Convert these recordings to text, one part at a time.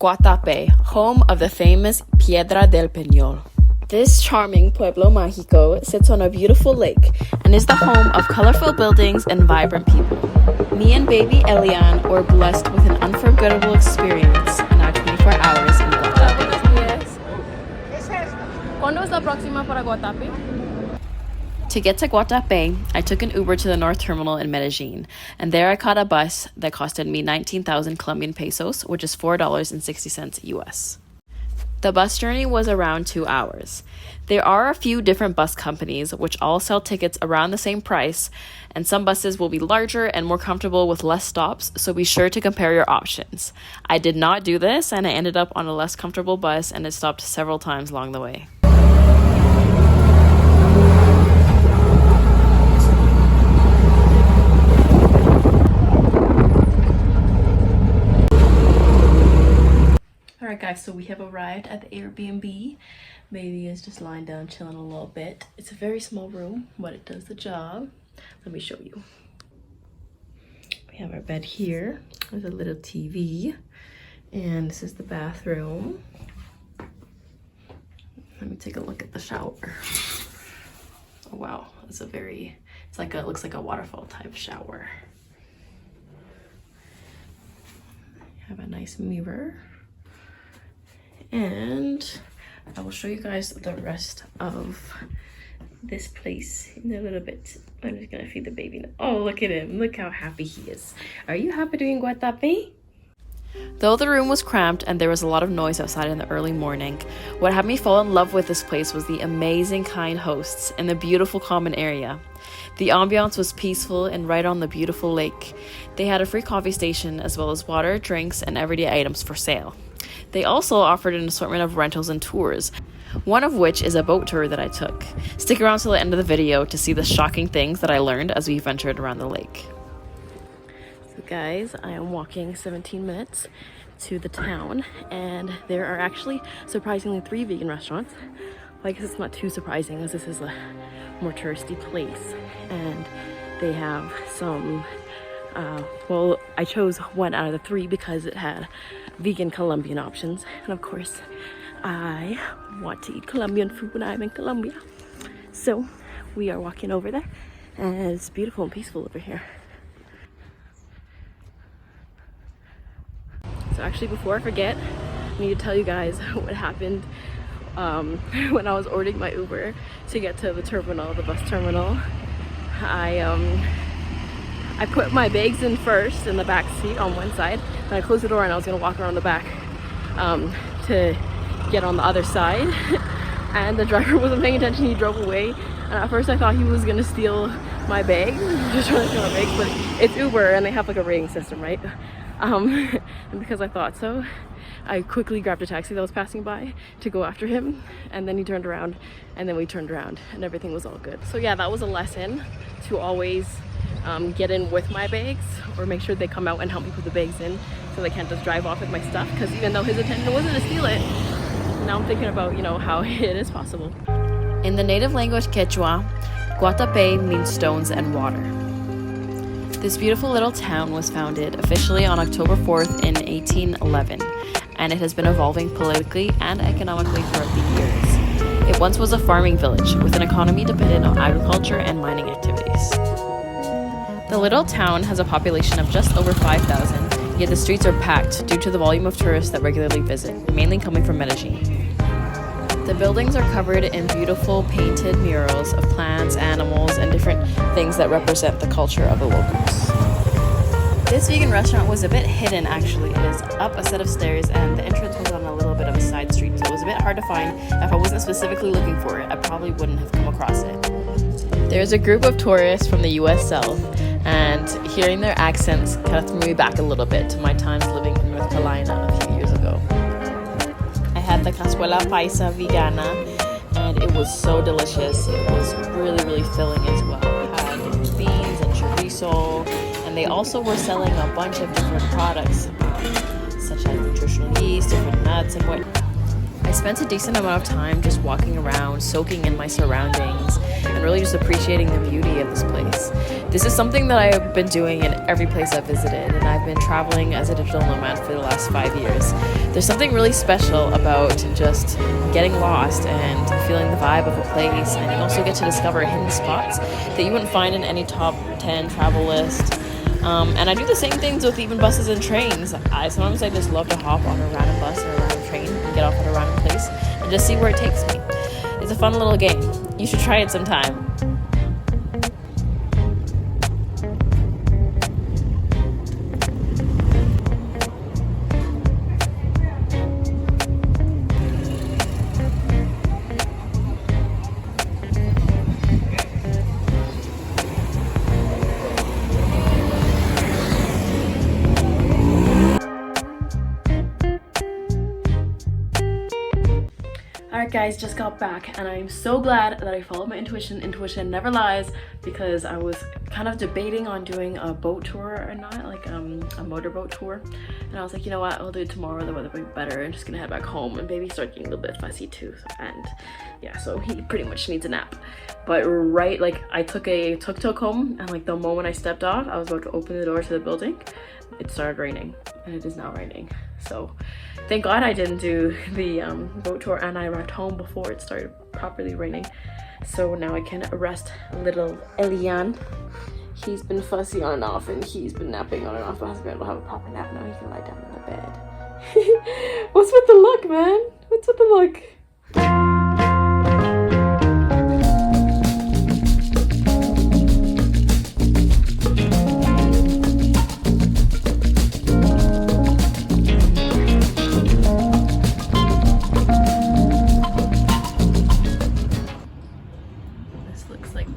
Guatape, home of the famous Piedra del Peñol. This charming Pueblo Magico sits on a beautiful lake and is the home of colorful buildings and vibrant people. Me and baby Elian were blessed with an unforgettable experience in our 24 hours in Guatape. ¿Cuándo es la próxima para Guatape? To get to Guatape, I took an Uber to the North Terminal in Medellin, and there I caught a bus that costed me 19,000 Colombian pesos, which is $4.60 US. The bus journey was around 2 hours. There are a few different bus companies which all sell tickets around the same price, and some buses will be larger and more comfortable with less stops, so be sure to compare your options. I did not do this, and I ended up on a less comfortable bus, and it stopped several times along the way. Alright guys, so we have arrived at the Airbnb. Baby is just lying down chilling a little bit. It's a very small room, but it does the job. Let me show you. We have our bed here. There's a little TV. And this is the bathroom. Let me take a look at the shower. Oh wow, it's like it looks like a waterfall type shower. Have a nice mirror. And I will show you guys the rest of this place in a little bit. I'm just gonna feed the baby now. Oh, look at him. Look how happy he is. Are you happy to be in Guatape? Though the room was cramped and there was a lot of noise outside in the early morning, what had me fall in love with this place was the amazing kind hosts and the beautiful common area. The ambiance was peaceful and right on the beautiful lake. They had a free coffee station as well as water, drinks, and everyday items for sale. They also offered an assortment of rentals and tours, one of which is a boat tour that I took. Stick around till the end of the video to see the shocking things that I learned as we ventured around the lake. So guys, I am walking 17 minutes to the town, and there are actually surprisingly 3 vegan restaurants. Well, I guess it's not too surprising as this is a more touristy place, and they have some well, I chose 1 out of the 3 because it had vegan Colombian options, and of course I want to eat Colombian food when I'm in Colombia. So we are walking over there, and it's beautiful and peaceful over here. So actually, before I forget, I need to tell you guys what happened when I was ordering my Uber to get to the terminal, the bus terminal. I put my bags in first in the back seat on one side, and I closed the door and I was gonna walk around the back to get on the other side. And the driver wasn't paying attention, he drove away. And at first I thought he was gonna steal my bag, just trying to steal my bags, but it's Uber and they have like a rating system, right? And because I thought so, I quickly grabbed a taxi that was passing by to go after him, and then he turned around, and then we turned around and everything was all good. So yeah, that was a lesson to always get in with my bags, or make sure they come out and help me put the bags in so they can't just drive off with my stuff, because even though his intention wasn't to steal it, now I'm thinking about, you know, how it is possible. In the native language Quechua, Guatape means stones and water. This beautiful little town was founded officially on October 4th in 1811, and it has been evolving politically and economically throughout the years. It once was a farming village with an economy dependent on agriculture and mining activities. The little town has a population of just over 5,000, yet the streets are packed due to the volume of tourists that regularly visit, mainly coming from Medellin. The buildings are covered in beautiful painted murals of plants, animals, and different things that represent the culture of the locals. This vegan restaurant was a bit hidden actually. It is up a set of stairs and the entrance was on a little bit of a side street, so it was a bit hard to find. If I wasn't specifically looking for it, I probably wouldn't have come across it. There's a group of tourists from the US South, and hearing their accents kind of threw me back a little bit to my times living in North Carolina a few years ago. I had the cazuela paisa vegana, and it was so delicious. It was really, really filling as well. It had beans and chorizo, and they also were selling a bunch of different products, such as nutritional yeast, different nuts, and what. I spent a decent amount of time just walking around, soaking in my surroundings, and really just appreciating the beauty of this place. This is something that I've been doing in every place I've visited, and I've been traveling as a digital nomad for the last 5 years. There's something really special about just getting lost and feeling the vibe of a place, and you also get to discover hidden spots that you wouldn't find in any top 10 travel list. And I do the same things with even buses and trains. Sometimes I just love to hop on a random bus or a random train and get off at a random place and just see where it takes me. It's a fun little game. You should try it sometime. Alright guys, just got back and I'm so glad that I followed my intuition. Intuition never lies, because I was kind of debating on doing a boat tour or not, like a motorboat tour, and I was like, you know what, I'll do it tomorrow, the weather will be better. I'm just gonna head back home, and baby started getting a little bit fussy too, and yeah, so he pretty much needs a nap. But right, like I took a tuk-tuk home, and like the moment I stepped off, I was about to open the door to the building, it started raining, and it is now raining. So thank God I didn't do the boat tour, and I arrived home before it started properly raining. So now I can arrest little Elian. He's been fussy on and off, and he's been napping on and off, but hasn't been able to have a proper nap. Now he can lie down in the bed. What's with the look, man? What's with the look?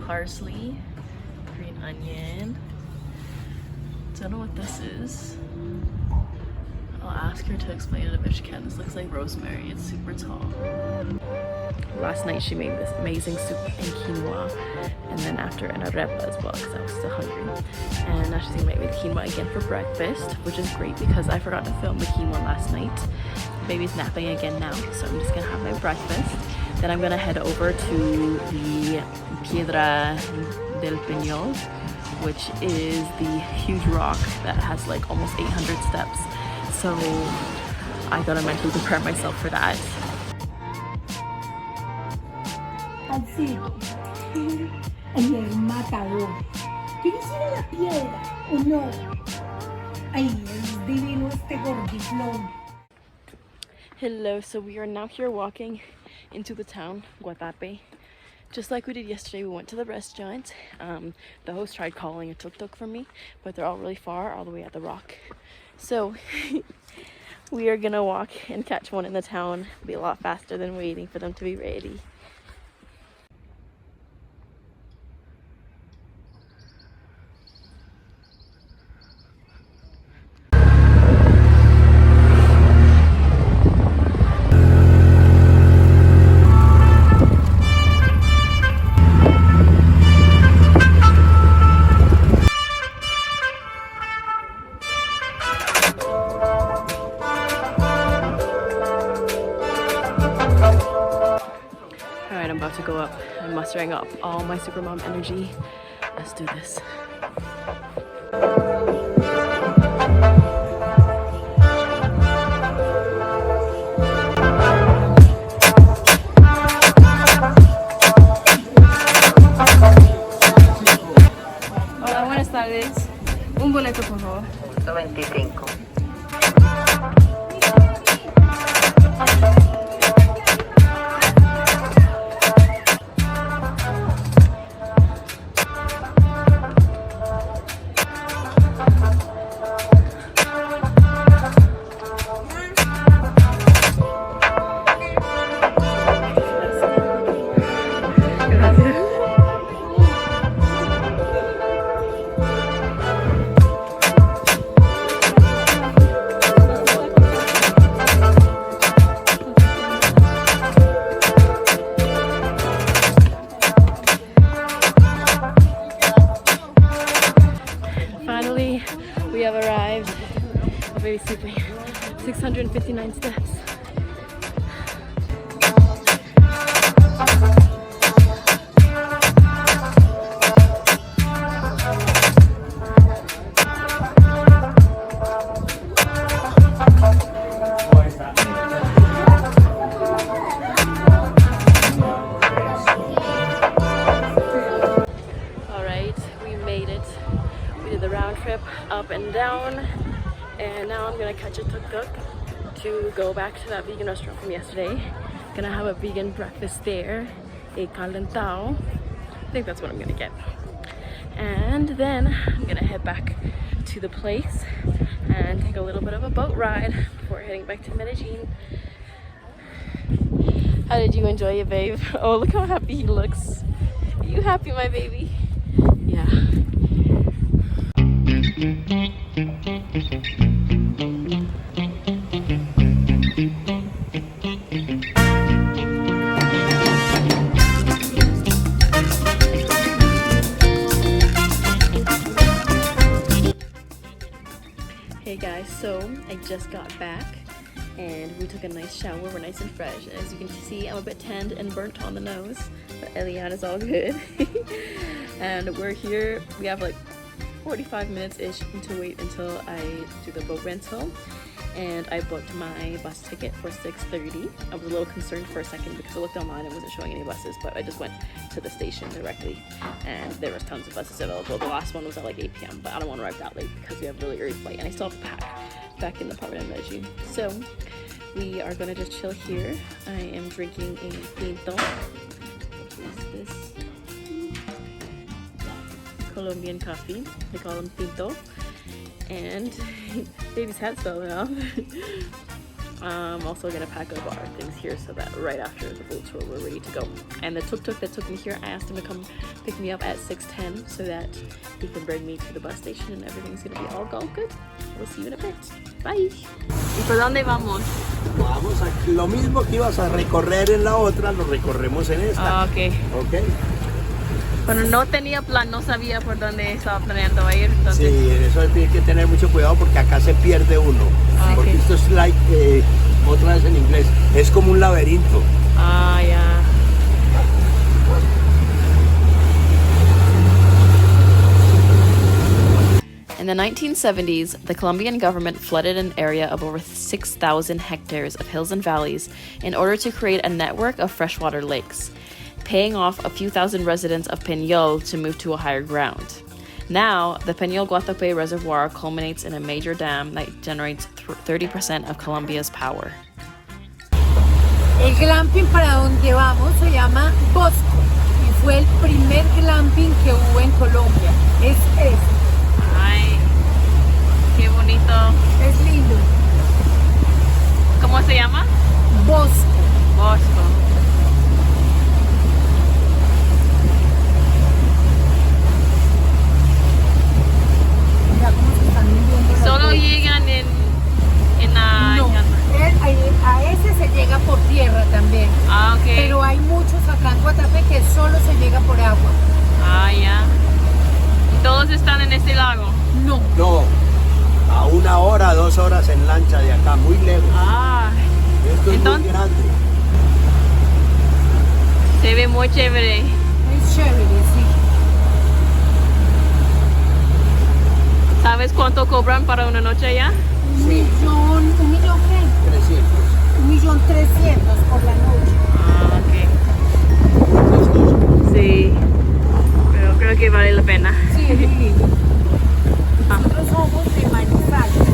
Parsley, green onion. Don't know what this is. I'll ask her to explain it if she can. This looks like rosemary. It's super tall. Last night she made this amazing soup and quinoa, and then after an arepa as well, because I was still hungry. And now she's gonna make me the quinoa again for breakfast, which is great because I forgot to film the quinoa last night. Baby's napping again now, so I'm just gonna have my breakfast. Then I'm gonna head over to the Piedra del Peñol, which is the huge rock that has like almost 800 steps. So I gotta mentally prepare myself for that. Así, en el matador. ¿Qué quisiera la piedra o no? Ay, es divino este gordiflón. Hello, so we are now here walking into the town, Guatape. Just like we did yesterday, we went to the restaurant. The host tried calling a tuk-tuk for me, but they're all really far, all the way at the rock. So we are gonna walk and catch one in the town. It'll be a lot faster than waiting for them to be ready. I'm about to go up. I'm mustering up all my supermom energy. Let's do this. Hola, buenas tardes. Un boleto, por favor. 25. Finally, we have arrived. My baby's sleeping. 659 steps. Precha tuk-tuk to go back to that vegan restaurant from yesterday. Gonna have a vegan breakfast there, a calentao. I think that's what I'm gonna get. And then I'm gonna head back to the place and take a little bit of a boat ride before heading back to Medellin. How did you enjoy it, babe? Oh, look how happy he looks. Are you happy, my baby? Yeah. Hey guys, so I just got back and we took a nice shower. We're nice and fresh. As you can see, I'm a bit tanned and burnt on the nose, but Eliana's all good. And we're here. We have like 45 minutes-ish to wait until I do the boat rental. And I booked my bus ticket for 6:30. I was a little concerned for a second because I looked online and wasn't showing any buses, but I just went to the station directly and there was tons of buses available. The last one was at like 8 p.m. but I don't want to arrive that late because we have a really early flight and I still have to pack back in the apartment in Medellin. So we are gonna just chill here. I am drinking a pinto. What is this? Colombian coffee. They call them pinto. And baby's hat's falling off. I'm also gonna pack up our things here so that right after the boat tour we're ready to go. And the tuk-tuk that took me here, I asked him to come pick me up at 6:10 so that he can bring me to the bus station and everything's gonna be all good. We'll see you in a bit. Bye. ¿Y por dónde vamos? Vamos a lo mismo que ibas a recorrer en la otra, lo recorremos en esta. Ah, ok. Ok. Bueno, no tenía plan, no sabía por dónde estaba planeando ir. Entonces... Sí, en eso hay que tener mucho cuidado porque acá se pierde uno. Ah, porque okay. esto es like, otra vez en inglés, es como un laberinto. Ah, yeah. In the 1970s, the Colombian government flooded an area of over 6,000 hectares of hills and valleys in order to create a network of freshwater lakes, paying off a few thousand residents of Peñol to move to a higher ground. Now, the Peñol Guatape reservoir culminates in a major dam that generates 30% of Colombia's power. El glamping para donde vamos se llama Bosco y fue el primer glamping que hubo en Colombia. Es este. Ay, qué bonito. Es lindo. ¿Cómo se llama? Bosco. Bosco. Mira cómo se están hundiendo las Solo bolas. llegan en la... No, a ese se llega por tierra también. Ah, ok. Pero hay muchos acá en Guatapé que solo se llega por agua. Ah, ya. ¿Y todos están en este lago? No. No, a 1 hora, 2 horas en lancha de acá, muy lejos. Ah, Esto es entonces- muy grande. se ve muy chévere. Es chévere, sí. ¿Sabes cuánto cobran para una noche allá? ¿Un millón qué? 300. 1.300.000 por la noche. Ah, ok. Costoso. Sí, pero creo que vale la pena. Sí, es muy lindo. Ah. Nosotros somos de Manizales,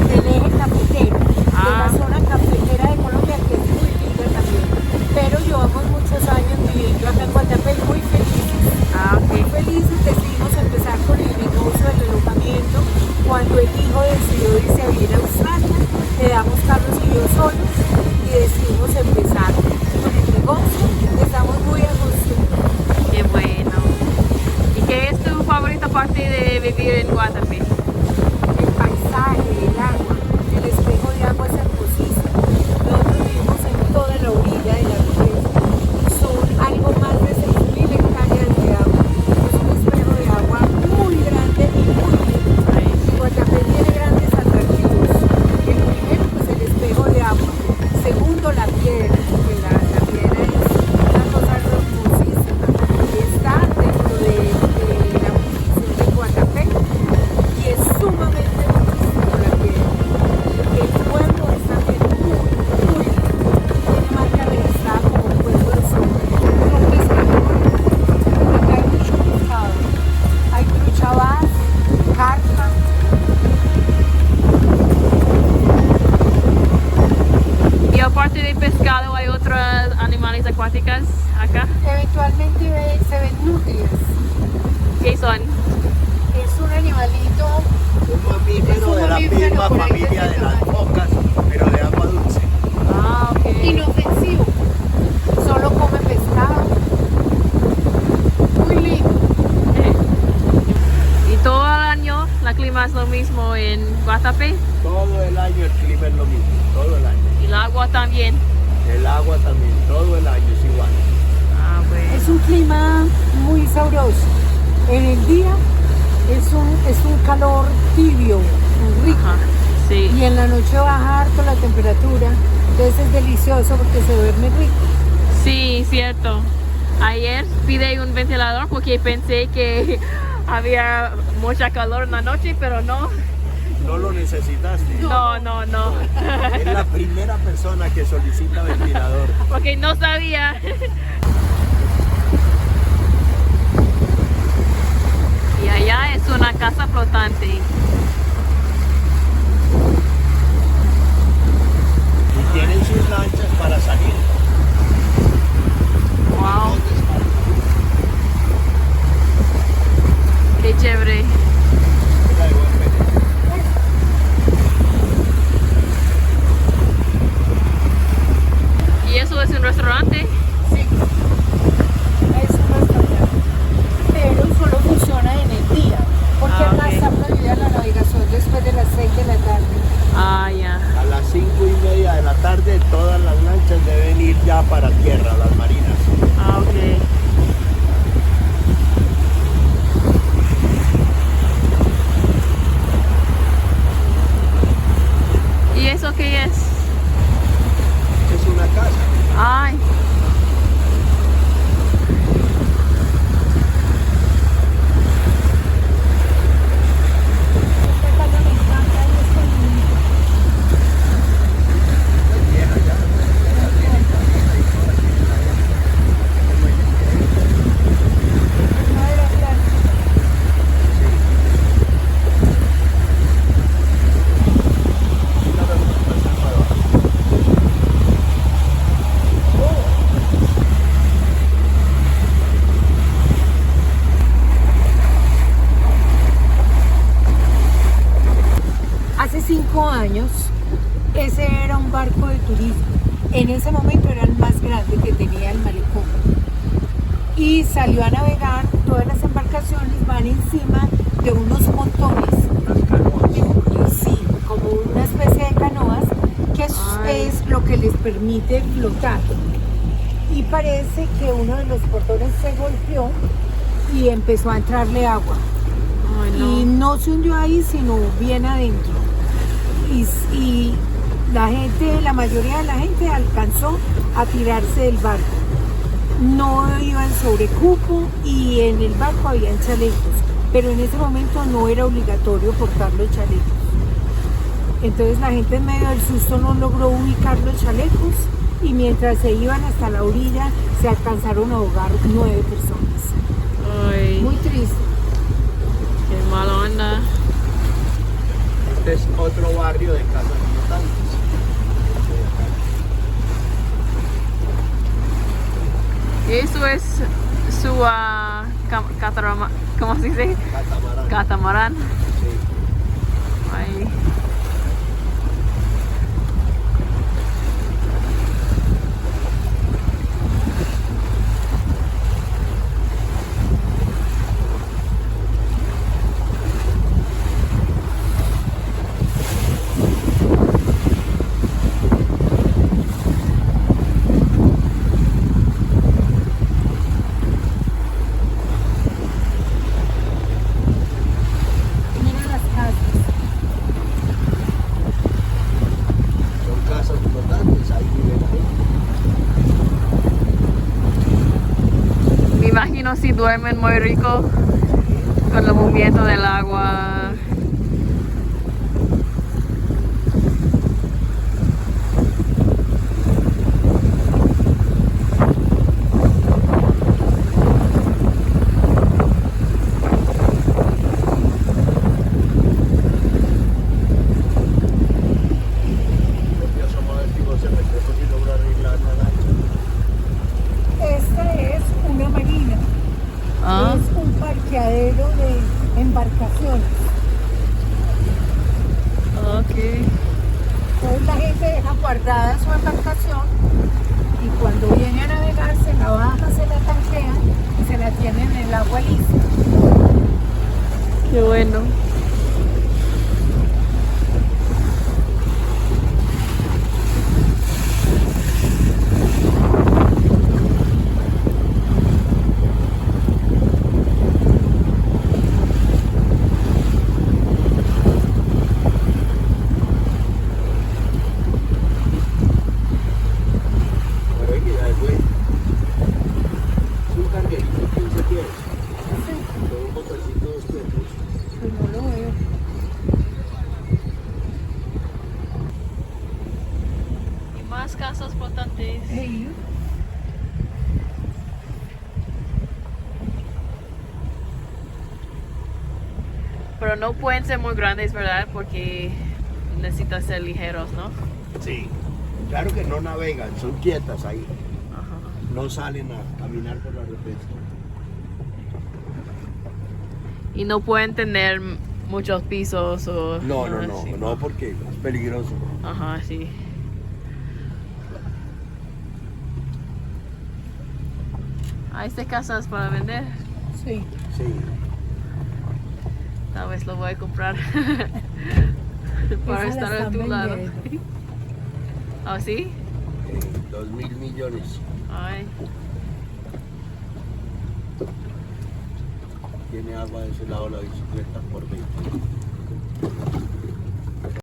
del eje cafetero, de Ah. la zona cafetera de Colombia, que es muy linda también. Pero llevamos muchos años viviendo acá en Guatapé, muy felices. Ah, Muy ok. felices, decidimos empezar con el negocio del alojamiento cuando el hijo decidió irse a vivir de pescado hay otros animales acuáticos acá? Eventualmente se ven nutrias. ¿Qué son? Es un animalito, Un mamífero Es un de la mamífero misma por ahí de familia de ese las tamaño. focas, pero de agua dulce. Ah, ok. inofensivo. Solo come pescado. Muy lindo. ¿Y todo el año la clima es lo mismo en Guatapé? Todo el año el clima es lo mismo, todo el año. ¿Y el agua también? El agua también, todo el año es igual. Ah, bueno. Es un clima muy sabroso. En el día es un calor tibio, rico. Ajá, sí. Y en la noche baja harto la temperatura. Entonces es delicioso porque se duerme rico. Sí, cierto. Ayer pide un ventilador porque pensé que había mucha calor en la noche, pero no. No lo necesitaste. No. Es la primera persona que solicita ventilador. Porque no sabía. Y allá es una casa flotante. Y tienen sus lanchas para salir. Wow, qué chévere. Mira, de buen ver. ¿Y eso es un restaurante? Sí. Es un restaurante. Pero solo funciona en el día. Porque Ah, acá ok. está prohibida la navegación después de las 6 de la tarde. Ah, ya. A las 5:30 de la tarde todas las lanchas deben ir ya para tierra, las marinas. Ah, ok. ¿Y eso qué es? Es una casa. Ay. Esta casa me encanta y es con Vieja ya. madera blanca. Hace 5 años, ese era un barco de turismo. En ese momento era el más grande que tenía el malecón. Y salió a navegar, todas las embarcaciones van encima de unos montones. Las canoas. Sí, como una especie de canoas, que Ay. es lo que les permite flotar. Y parece que uno de los portones se golpeó y empezó a entrarle agua. Ay, Y no. no se hundió ahí, sino bien adentro. Y la gente, la mayoría de la gente alcanzó a tirarse del barco. No iban sobre cupo y en el barco habían chalecos, pero en ese momento no era obligatorio portar los chalecos. Entonces la gente en medio del susto no logró ubicar los chalecos y mientras se iban hasta la orilla se alcanzaron a ahogar 9 personas. Ay, Muy triste. qué mala onda. Este es otro barrio de casas flotantes. Eso es su ¿cómo se dice? Catamarán. Catamarán. Sí. Ay. Mira las casas. Son casas flotantes, ahí vive la gente. Me imagino si duermen muy rico con el movimiento del agua. Yo somos testigos de recursos y lograr guardada su embarcación y cuando viene a navegar se la baja, se la tanquean y se la tienen en el agua lista. Qué bueno. Pues no lo veo. Y más casas flotantes. Ey, Pero no pueden ser muy grandes, ¿verdad? Porque necesitan ser ligeros, ¿no? Sí. Claro que no navegan, son quietas ahí. Ajá. No salen a caminar por la represa. Y no pueden tener muchos pisos o... No, nada no, así. no, no, porque es peligroso. Ajá, sí. Hay estas casas para vender. sí. Sí. Tal vez lo voy a comprar. Para Esas estar las a tu están lado. vendiendo. ¿Ah, sí? 2.000 millones. Ay. Tiene agua de ese lado la bicicleta por 20.